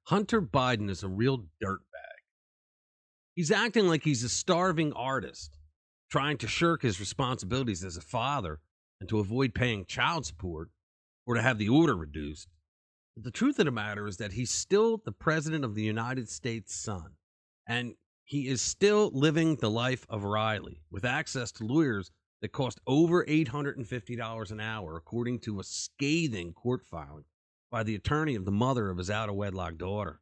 Hunter Biden is a real dirtbag. He's acting like he's a starving artist, trying to shirk his responsibilities as a father and to avoid paying child support or to have the order reduced. But the truth of the matter is that he's still the president of the United States' son, and he is still living the life of Riley with access to lawyers that cost over $850 an hour, according to a scathing court filing by the attorney of the mother of his out-of-wedlock daughter.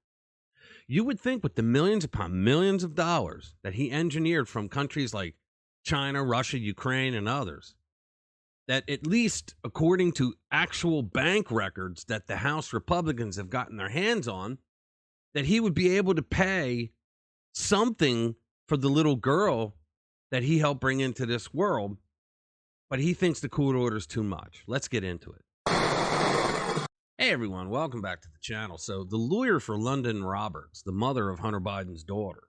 You would think with the millions upon millions of dollars that he engineered from countries like China, Russia, Ukraine, and others, that at least according to actual bank records that the House Republicans have gotten their hands on, that he would be able to pay something for the little girl that he helped bring into this world. But he thinks the court order is too much. Let's get into it. Hey everyone, welcome back to the channel. So the lawyer for London Roberts, the mother of Hunter Biden's daughter,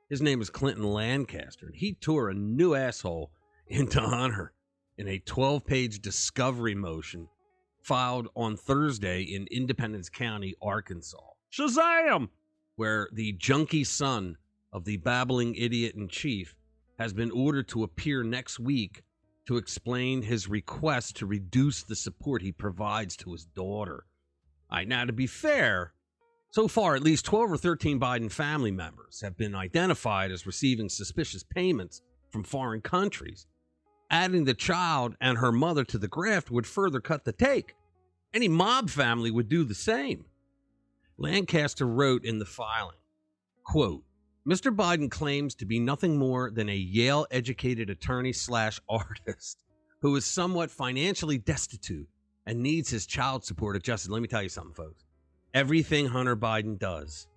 his name is Clinton Lancaster, and he tore a new asshole into Hunter in a 12-page discovery motion filed on Thursday in Independence County, Arkansas. Shazam! Where the junkie son of the babbling idiot-in-chief has been ordered to appear next week to explain his request to reduce the support he provides to his daughter. All right, now, to be fair, so far at least 12 or 13 Biden family members have been identified as receiving suspicious payments from foreign countries. Adding the child and her mother to the graft would further cut the take. Any mob family would do the same. Lancaster wrote in the filing, quote, Mr. Biden claims to be nothing more than a Yale-educated attorney/artist who is somewhat financially destitute and needs his child support adjusted. Let me tell you something, folks. Everything Hunter Biden does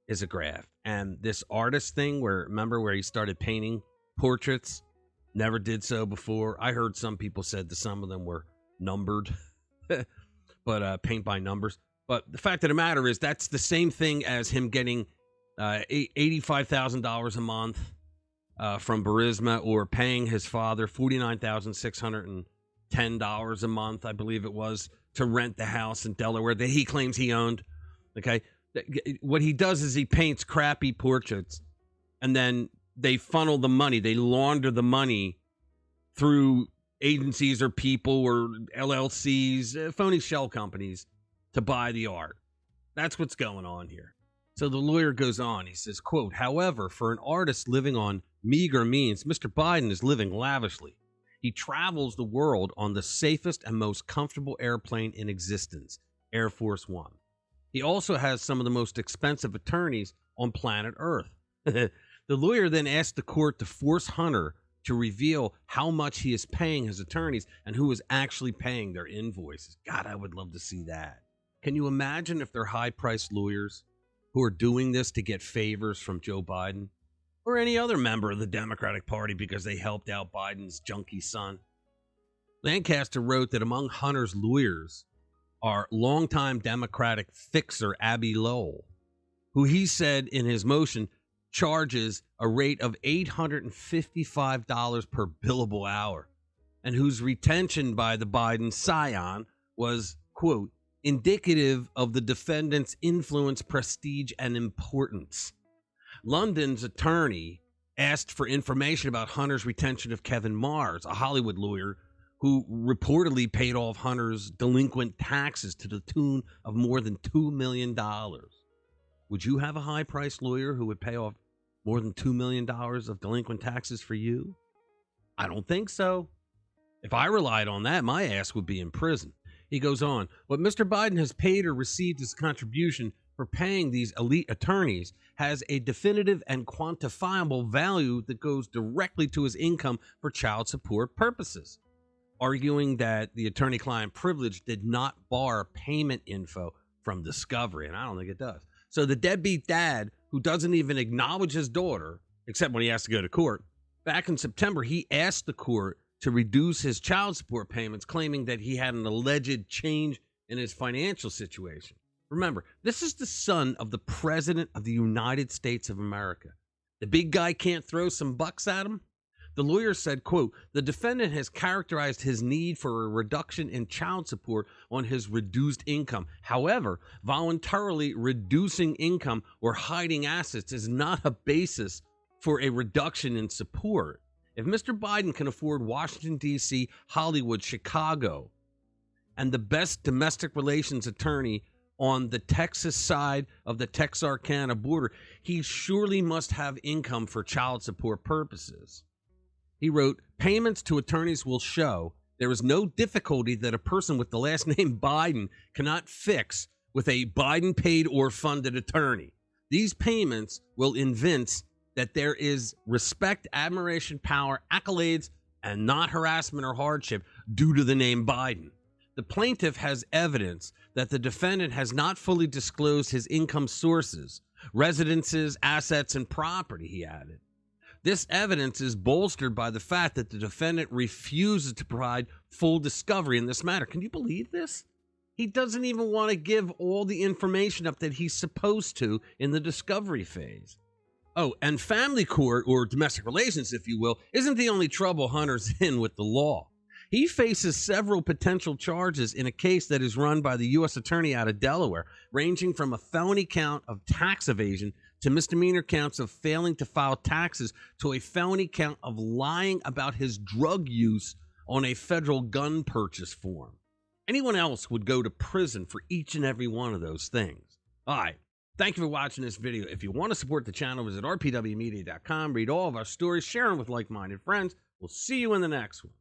is a graft. And this artist thing, remember where he started painting portraits, never did so before. I heard some people said that some of them were numbered, but paint by numbers. But the fact of the matter is that's the same thing as him getting $85,000 a month from Burisma, or paying his father $49,610 a month, I believe it was, to rent the house in Delaware that he claims he owned. Okay. What he does is he paints crappy portraits, and then they funnel the money. They launder the money through agencies or people or LLCs, phony shell companies, to buy the art. That's what's going on here. So the lawyer goes on. He says, quote, however, for an artist living on meager means, Mr. Biden is living lavishly. He travels the world on the safest and most comfortable airplane in existence, Air Force One. He also has some of the most expensive attorneys on planet Earth. The lawyer then asked the court to force Hunter to reveal how much he is paying his attorneys and who is actually paying their invoices. God, I would love to see that. Can you imagine if they're high-priced lawyers who are doing this to get favors from Joe Biden or any other member of the Democratic Party because they helped out Biden's junkie son? Lancaster wrote that among Hunter's lawyers are longtime Democratic fixer Abby Lowell, who he said in his motion charges a rate of $855 per billable hour, and whose retention by the Biden scion was, quote, indicative of the defendant's influence, prestige, and importance. London's attorney asked for information about Hunter's retention of Kevin Mars, a Hollywood lawyer who reportedly paid off Hunter's delinquent taxes to the tune of more than $2 million. Would you have a high-priced lawyer who would pay off more than $2 million of delinquent taxes for you? I don't think so. If I relied on that, my ass would be in prison. He goes on, what Mr. Biden has paid or received as contribution for paying these elite attorneys has a definitive and quantifiable value that goes directly to his income for child support purposes, arguing that the attorney-client privilege did not bar payment info from discovery, and I don't think it does. So the deadbeat dad, who doesn't even acknowledge his daughter, except when he has to go to court, back in September, he asked the court to reduce his child support payments, claiming that he had an alleged change in his financial situation. Remember, this is the son of the President of the United States of America. The big guy can't throw some bucks at him. The lawyer said, quote, the defendant has characterized his need for a reduction in child support on his reduced income. However, voluntarily reducing income or hiding assets is not a basis for a reduction in support. If Mr. Biden can afford Washington, D.C., Hollywood, Chicago, and the best domestic relations attorney on the Texas side of the Texarkana border, he surely must have income for child support purposes. He wrote, payments to attorneys will show there is no difficulty that a person with the last name Biden cannot fix with a Biden paid or funded attorney. These payments will evince that there is respect, admiration, power, accolades, and not harassment or hardship due to the name Biden. The plaintiff has evidence that the defendant has not fully disclosed his income sources, residences, assets, and property, he added. This evidence is bolstered by the fact that the defendant refuses to provide full discovery in this matter. Can you believe this? He doesn't even want to give all the information up that he's supposed to in the discovery phase. Oh, and family court, or domestic relations, if you will, isn't the only trouble Hunter's in with the law. He faces several potential charges in a case that is run by the U.S. Attorney out of Delaware, ranging from a felony count of tax evasion to misdemeanor counts of failing to file taxes to a felony count of lying about his drug use on a federal gun purchase form. Anyone else would go to prison for each and every one of those things. All right. Thank you for watching this video. If you want to support the channel, visit rpwmedia.com, read all of our stories, share them with like-minded friends. We'll see you in the next one.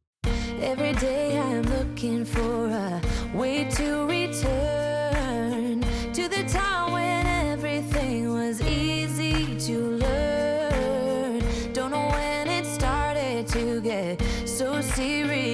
Every day I'm looking for a way to return to the time when everything was easy to learn. Don't know when it started to get so serious.